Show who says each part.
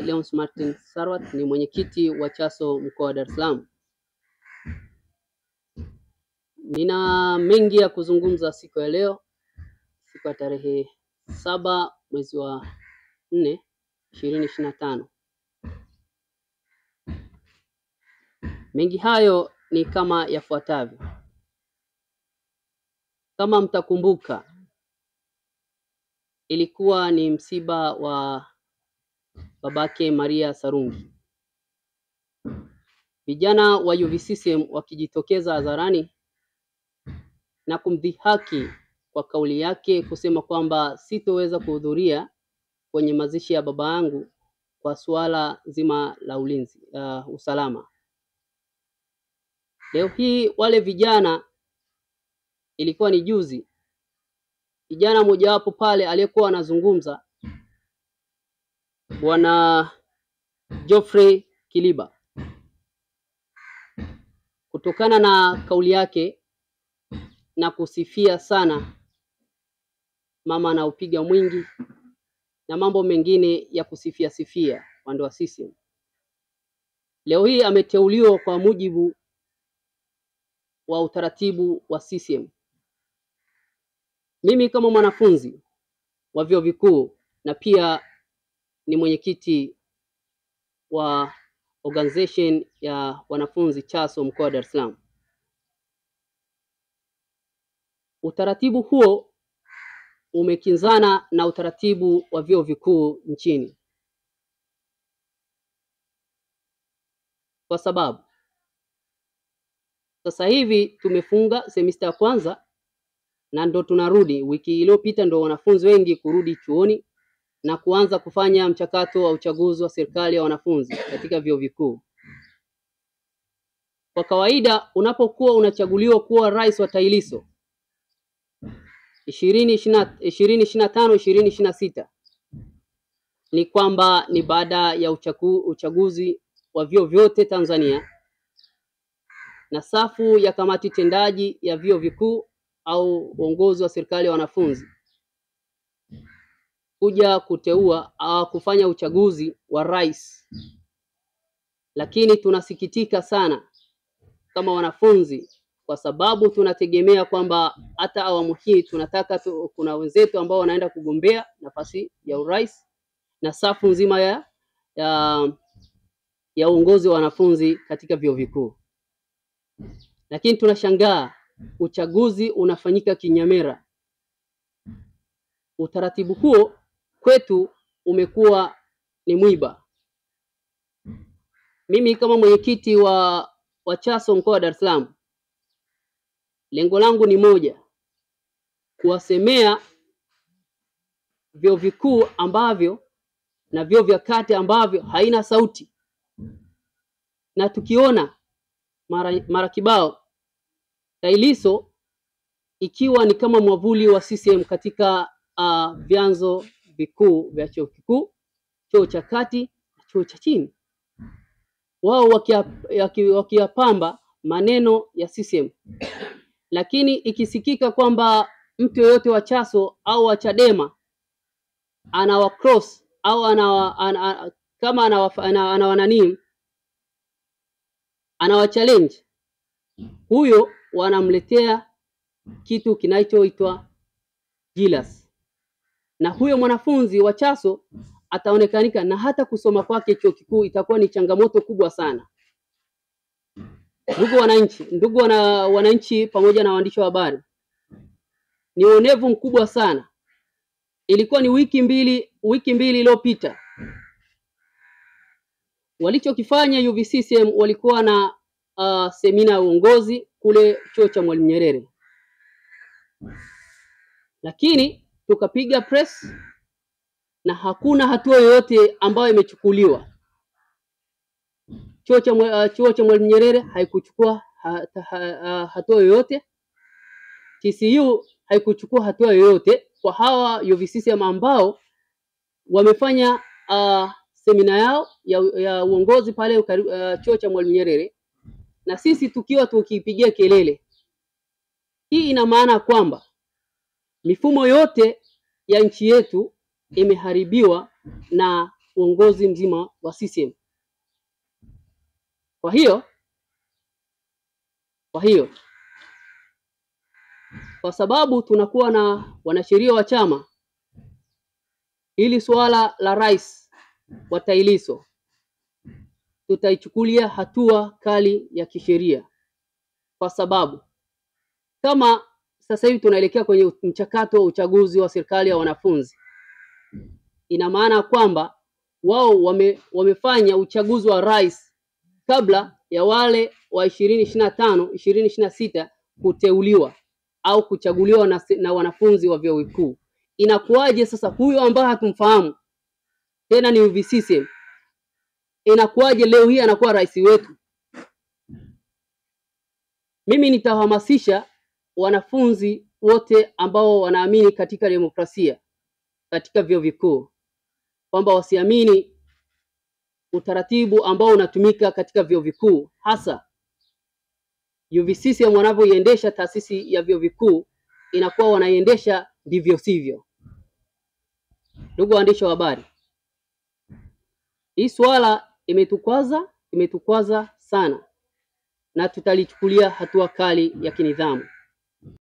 Speaker 1: naitwa Leons Martin Sarwat, ni mwenyekiti wa Chaso mkoa wa Dar es Salaam. Nina mengi ya kuzungumza siku ya leo, siku ya tarehe 7 mwezi wa 4 2025. Mengi hayo ni kama yafuatavyo. Kama mtakumbuka, ilikuwa ni msiba wa babake Maria Sarungi. Vijana wa UVCCM wakijitokeza hadharani na kumdhihaki kwa kauli yake kusema kwamba sitoweza kuhudhuria kwenye mazishi ya baba yangu kwa suala zima la ulinzi, usalama. Leo hii wale vijana, ilikuwa ni juzi, kijana mojawapo pale aliyekuwa anazungumza, Bwana Geoffrey Kiliba, kutokana na kauli yake na kusifia sana mama anaupiga mwingi na mambo mengine ya kusifia upande wa CCM. Leo hii ameteuliwa kwa mujibu wa utaratibu wa CCM. Mimi kama mwanafunzi wa vyuo vikuu na pia ni mwenyekiti wa organization ya wanafunzi Chaso mkoa wa Dar es Salaam. Utaratibu huo umekinzana na utaratibu wa vyuo vikuu nchini. Kwa sababu sasa hivi tumefunga semester ya kwanza na ndo tunarudi. Wiki iliyopita ndo wanafunzi wengi kurudi chuoni na kuanza kufanya mchakato wa uchaguzi wa serikali ya wanafunzi katika vyuo vikuu. Kwa kawaida unapokuwa unachaguliwa kuwa rais wa TAHLISO 2025-2026 ni kwamba ni baada ya uchaguzi wa vyuo vyote Tanzania, na safu ya kamati tendaji ya vyuo vikuu au uongozi wa serikali ya wanafunzi kuja kuteua au kufanya uchaguzi wa rais. Lakini tunasikitika sana kama wanafunzi, kwa sababu tunategemea kwamba hata awamu hii tunataka kuna wenzetu ambao wanaenda kugombea nafasi ya urais na safu nzima ya uongozi wa wanafunzi katika vyuo vikuu. Lakini tunashangaa uchaguzi unafanyika kinyamera. Utaratibu huo kwetu umekuwa ni mwiba. Mimi kama mwenyekiti wa Chaso mkoa wa Dar es Salaam, lengo langu ni moja, kuwasemea vyuo vikuu ambavyo na vyuo vya kati ambavyo haina sauti. Na tukiona mara kibao TAHLISO ikiwa ni kama mwavuli wa CCM katika vyanzo vikuu vya chuo kikuu, chuo cha kati, chuo cha chini, wao wakiyapamba maneno ya CCM. Lakini ikisikika kwamba mtu yoyote wa Chaso au wa Chadema anawa cross au kama anawa challenge, huyo wanamletea kitu kinachoitwa jealous. Na huyo mwanafunzi wa Chaso ataonekanika, na hata kusoma kwake chuo kikuu itakuwa ni changamoto kubwa sana. Ndugu wananchi pamoja na waandishi wa habari, ni uonevu mkubwa sana. Ilikuwa ni wiki mbili iliyopita, walichokifanya UVCCM walikuwa na semina ya uongozi kule chuo cha Mwalimu Nyerere. Lakini tukapiga press na hakuna hatua yoyote ambayo imechukuliwa. Chuo cha Mwalimu Nyerere haikuchukua hatua yoyote. TCU haikuchukua hatua yoyote kwa hawa UVCCM ambao wamefanya semina yao ya uongozi pale chuo cha Mwalimu Nyerere, na sisi tukiwa tukipigia kelele. Hii ina maana kwamba mifumo yote ya nchi yetu imeharibiwa na uongozi mzima wa CCM. Kwa hiyo kwa sababu tunakuwa na wanasheria wa chama, ili swala la rais wa Lissu tutaichukulia hatua kali ya kisheria, kwa sababu kama sasa hivi tunaelekea kwenye mchakato wa uchaguzi wa serikali ya wanafunzi, ina maana kwamba wao wamefanya uchaguzi wa rais kabla ya wale wa 2025 2026 kuteuliwa au kuchaguliwa na wanafunzi wa vyuo vikuu. Inakuwaje sasa huyo ambaye hatumfahamu tena ni UVCCM, inakuwaje leo hii anakuwa rais wetu? Mimi nitahamasisha wanafunzi wote ambao wanaamini katika demokrasia katika vyuo vikuu kwamba wasiamini utaratibu ambao unatumika katika vyuo vikuu, hasa UVCCM wanavyoiendesha taasisi ya vyuo vikuu, inakuwa wanaiendesha ndivyo sivyo. Ndugu waandishi wa habari, hii swala imetukwaza sana, na tutalichukulia hatua kali ya kinidhamu.